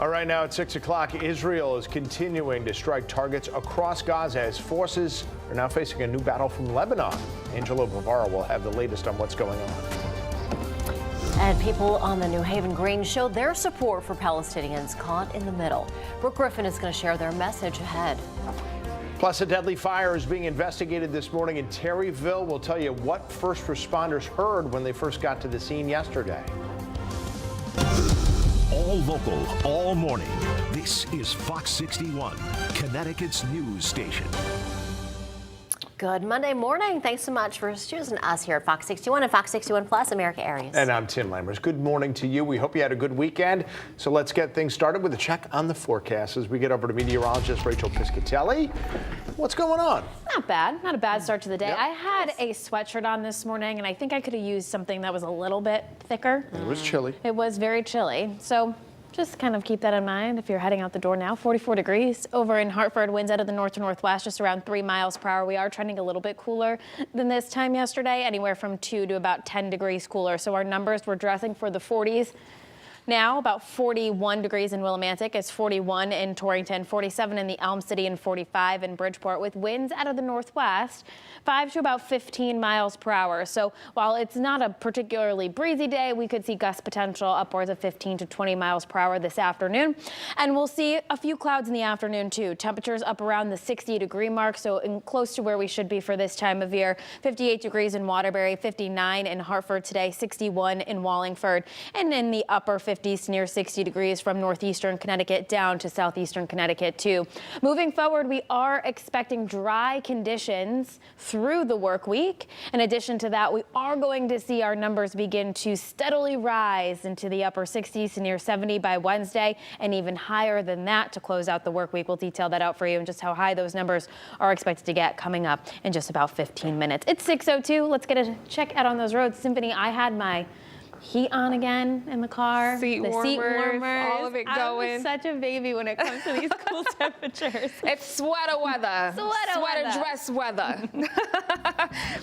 All right, now at 6 o'clock, Israel is continuing to strike targets across Gaza as forces are now facing a new battle from Lebanon. Angelo Bavaro will have the latest on what's going on. And people on the New Haven Green showed their support for Palestinians caught in the middle. Brooke Griffin is going to share their message ahead. Plus, a deadly fire is being investigated this morning in Terville. We'll tell you what first responders heard when they first got to the scene yesterday. All local, all morning. This is Fox 61, Connecticut's news station. Good Monday morning. Thanks so much for choosing us here at Fox 61 and Fox 61 Plus America Areas. And I'm Tim Lammers. Good morning to you. We hope you had a good weekend. So let's get things started with a check on the forecast as we get over to meteorologist Rachel Piscatelli. What's going on? Not bad. Not a bad start to the day. Yep. I had a sweatshirt on this morning, and I think I could have used something that was a little bit thicker. It was chilly. It was very chilly. So just kind of keep that in mind if you're heading out the door now. 44 degrees over in Hartford. Winds out of the north to northwest, just around 3 miles per hour. We are trending a little bit cooler than this time yesterday, anywhere from 2 to about 10 degrees cooler. So our numbers, we're dressing for the 40s. Now about 41 degrees in Willimantic. It's 41 in Torrington, 47 in the Elm City, and 45 in Bridgeport, with winds out of the northwest 5 to about 15 miles per hour. So while it's not a particularly breezy day, we could see gust potential upwards of 15 to 20 miles per hour this afternoon. And we'll see a few clouds in the afternoon too. Temperatures up around the 60-degree mark, so close to where we should be for this time of year. 58 degrees in Waterbury, 59 in Hartford today, 61 in Wallingford, and in the upper 50s near 60 degrees from northeastern Connecticut down to southeastern Connecticut too. Moving forward, we are expecting dry conditions through the work week. In addition to that, we are going to see our numbers begin to steadily rise into the upper 60s to near 70 by Wednesday, and even higher than that to close out the work week. We'll detail that out for you and just how high those numbers are expected to get coming up in just about 15 minutes. It's 6:02. Let's get a check out on those roads. Symphony, I had my heat on again in the car. Seat warmers, all of it going. I'm such a baby when it comes to these cool temperatures. It's sweater weather. Sweater dress weather.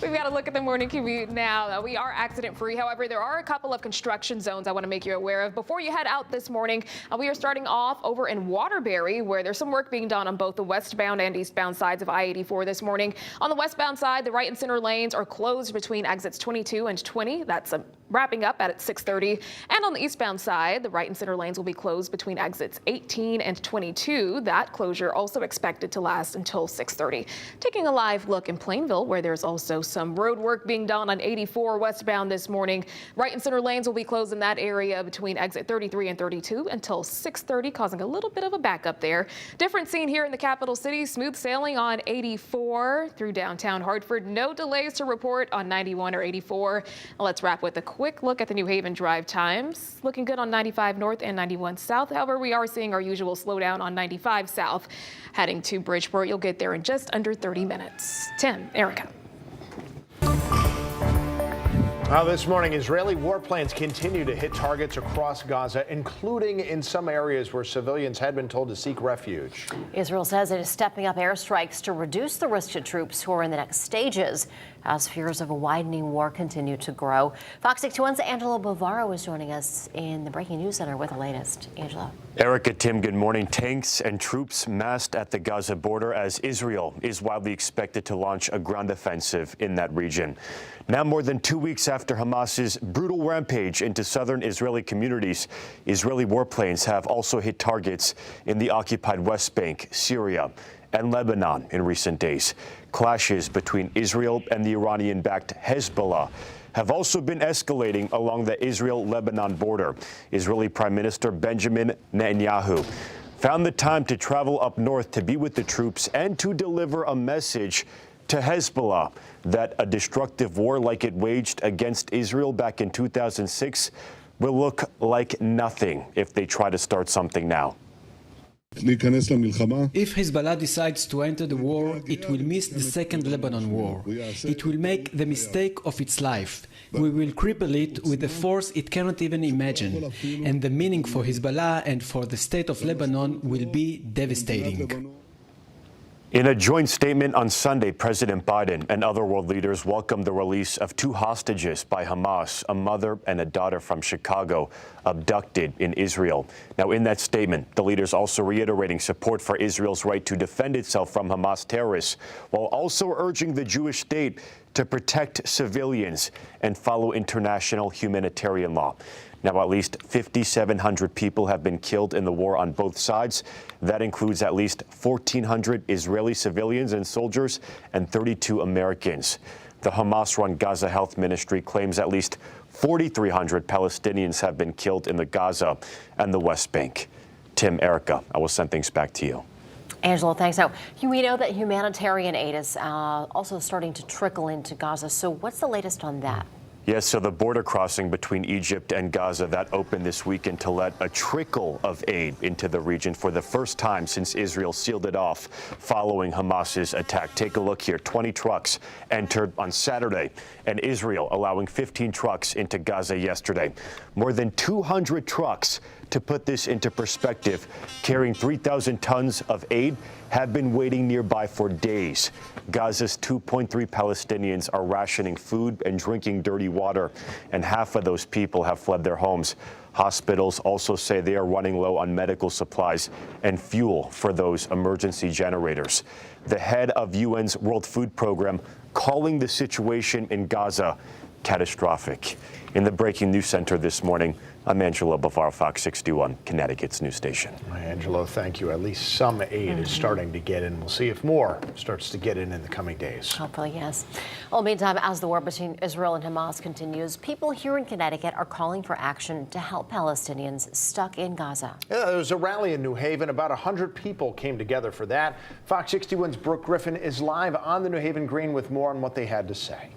We've got to look at the morning commute now. We are accident free. However, there are a couple of construction zones I want to make you aware of. Before you head out this morning, we are starting off over in Waterbury, where there's some work being done on both the westbound and eastbound sides of I-84 this morning. On the westbound side, the right and center lanes are closed between exits 22 and 20. That's wrapping up at 6:30. And on the eastbound side, the right and center lanes will be closed between exits 18 and 22. That closure also expected to last until 6:30. Taking a live look in Plainville, where there's also some road work being done on 84 westbound this morning. Right and center lanes will be closed in that area between exit 33 and 32 until 6:30, causing a little bit of a backup there. Different scene here in the capital city. Smooth sailing on 84 through downtown Hartford. No delays to report on 91 or 84. Let's wrap with a quick look at the New Haven drive times. Looking good on 95 north and 91 south. However, we are seeing our usual slowdown on 95 south. Heading to Bridgeport, you'll get there in just under 30 minutes. Tim, Erica. Well, this morning, Israeli warplanes continue to hit targets across Gaza, including in some areas where civilians had been told to seek refuge. Israel says it is stepping up airstrikes to reduce the risk to troops who are in the next stages as fears of a widening war continue to grow. Fox 61's Angelo Bavaro is joining us in the Breaking News Center with the latest. Angelo. Erica, Tim, good morning. Tanks and troops massed at the Gaza border as Israel is widely expected to launch a ground offensive in that region. Now, more than 2 weeks after Hamas's brutal rampage into southern Israeli communities, Israeli warplanes have also hit targets in the occupied West Bank, Syria, and Lebanon in recent days. Clashes between Israel and the Iranian-backed Hezbollah have also been escalating along the Israel-Lebanon border. Israeli Prime Minister Benjamin Netanyahu found the time to travel up north to be with the troops and to deliver a message to Hezbollah that a destructive war like it waged against Israel back in 2006 will look like nothing if they try to start something now. If Hezbollah decides to enter the war, it will miss the second Lebanon war. It will make the mistake of its life. We will cripple it with a force it cannot even imagine. And the meaning for Hezbollah and for the state of Lebanon will be devastating. In a joint statement on Sunday, President Biden and other world leaders welcomed the release of 2 hostages by Hamas, a mother and a daughter from Chicago, abducted in Israel. Now, in that statement, the leaders also reiterating support for Israel's right to defend itself from Hamas terrorists, while also urging the Jewish state to protect civilians and follow international humanitarian law. Now, at least 5,700 people have been killed in the war on both sides. That includes at least 1,400 Israeli civilians and soldiers and 32 Americans. The Hamas-run Gaza Health Ministry claims at least 4,300 Palestinians have been killed in the Gaza and the West Bank. Tim, Erica, I will send things back to you. Angelo, thanks. Now, we know that humanitarian aid is also starting to trickle into Gaza. So what's the latest on that? Yes, so the border crossing between Egypt and Gaza that opened this weekend to let a trickle of aid into the region for the first time since Israel sealed it off following Hamas's attack. Take a look here. 20 trucks entered on Saturday, and Israel allowing 15 trucks into Gaza yesterday. More than 200 trucks, to put this into perspective, carrying 3,000 tons of aid, have been waiting nearby for days. Gaza's 2.3 Palestinians are rationing food and drinking dirty water, and half of those people have fled their homes. Hospitals also say they are running low on medical supplies and fuel for those emergency generators. The head of UN's World Food Program calling the situation in Gaza catastrophic. In the Breaking News Center this morning, I'm Angelo Bavaro, Fox 61, Connecticut's news station. Angelo, thank you. At least some aid is starting to get in. We'll see if more starts to get in the coming days. Hopefully, yes. Well, meantime, as the war between Israel and Hamas continues, people here in Connecticut are calling for action to help Palestinians stuck in Gaza. Yeah, there was a rally in New Haven. About 100 people came together for that. Fox 61's Brooke Griffin is live on the New Haven Green with more on what they had to say.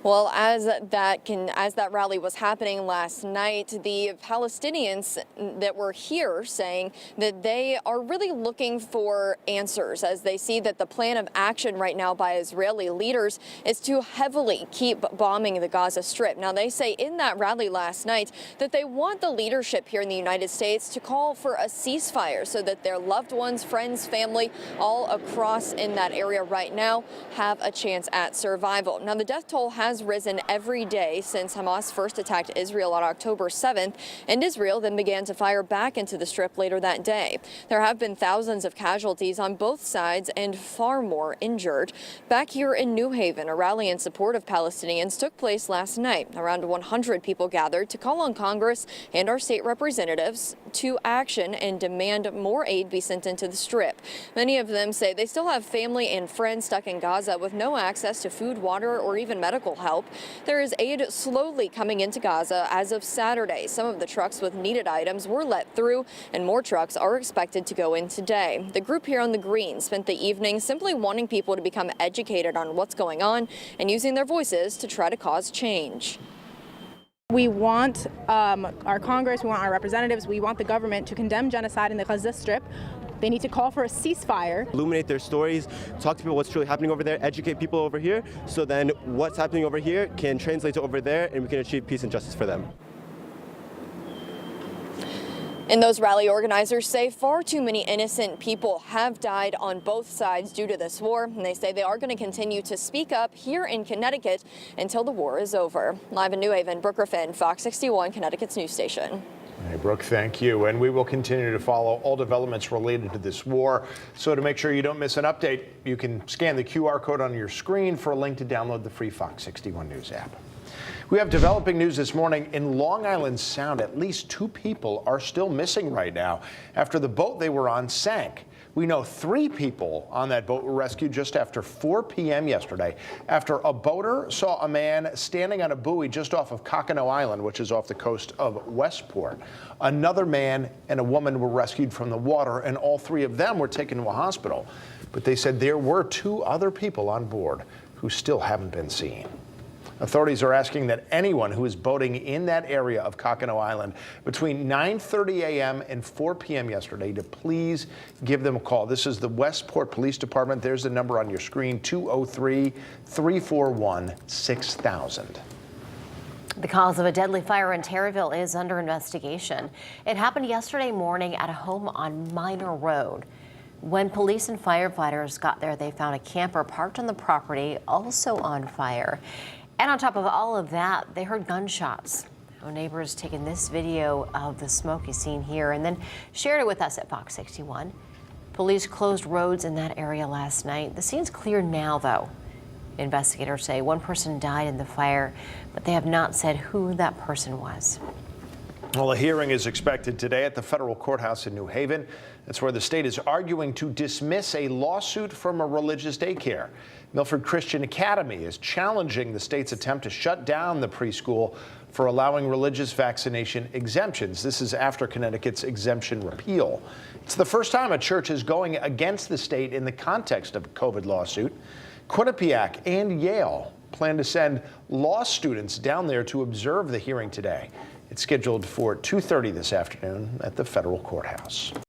Well, as that rally was happening last night, the Palestinians that were here saying that they are really looking for answers as they see that the plan of action right now by Israeli leaders is to heavily keep bombing the Gaza Strip. Now, they say in that rally last night that they want the leadership here in the United States to call for a ceasefire so that their loved ones, friends, family, all across in that area right now have a chance at survival. Now, the death toll has risen every day since Hamas first attacked Israel on October 7th, and Israel then began to fire back into the Strip later that day. There have been thousands of casualties on both sides and far more injured. Back here in New Haven, a rally in support of Palestinians took place last night. Around 100 people gathered to call on Congress and our state representatives to action and demand more aid be sent into the Strip. Many of them say they still have family and friends stuck in Gaza with no access to food, water, or even medical help. There is aid slowly coming into Gaza as of Saturday. Some of the trucks with needed items were let through, and more trucks are expected to go in today. The group here on the Green spent the evening simply wanting people to become educated on what's going on and using their voices to try to cause change. We want our Congress, we want our representatives, we want the government to condemn genocide in the Gaza Strip. They need to call for a ceasefire. Illuminate their stories, talk to people what's truly happening over there, educate people over here, so then what's happening over here can translate to over there and we can achieve peace and justice for them. And those rally organizers say far too many innocent people have died on both sides due to this war, and they say they are going to continue to speak up here in Connecticut until the war is over. Live in New Haven, Brooke Griffin, Fox 61, Connecticut's news station. Hey, Brooke, thank you. And we will continue to follow all developments related to this war. So to make sure you don't miss an update, you can scan the QR code on your screen for a link to download the free Fox 61 News app. We have developing news this morning in Long Island Sound. At least 2 people are still missing right now after the boat they were on sank. We know 3 people on that boat were rescued just after 4 p.m. yesterday after a boater saw a man standing on a buoy just off of Cockanoe Island, which is off the coast of Westport. Another man and a woman were rescued from the water, and all 3 of them were taken to a hospital. But they said there were 2 other people on board who still haven't been seen. Authorities are asking that anyone who is boating in that area of Cockanoe Island between 9:30 a.m. and 4 p.m. yesterday to please give them a call. This is the Westport Police Department. There's the number on your screen, 203-341-6000. The cause of a deadly fire in Terville is under investigation. It happened yesterday morning at a home on Minor Road. When police and firefighters got there, they found a camper parked on the property, also on fire. And on top of all of that, they heard gunshots. Our neighbors taken this video of the smoke is seen here and then shared it with us at Fox 61. Police closed roads in that area last night. The scene's clear now, though. Investigators say one person died in the fire, but they have not said who that person was. Well, a hearing is expected today at the federal courthouse in New Haven. That's where the state is arguing to dismiss a lawsuit from a religious daycare. Milford Christian Academy is challenging the state's attempt to shut down the preschool for allowing religious vaccination exemptions. This is after Connecticut's exemption repeal. It's the first time a church is going against the state in the context of a COVID lawsuit. Quinnipiac and Yale plan to send law students down there to observe the hearing today. It's scheduled for 2:30 this afternoon at the federal courthouse.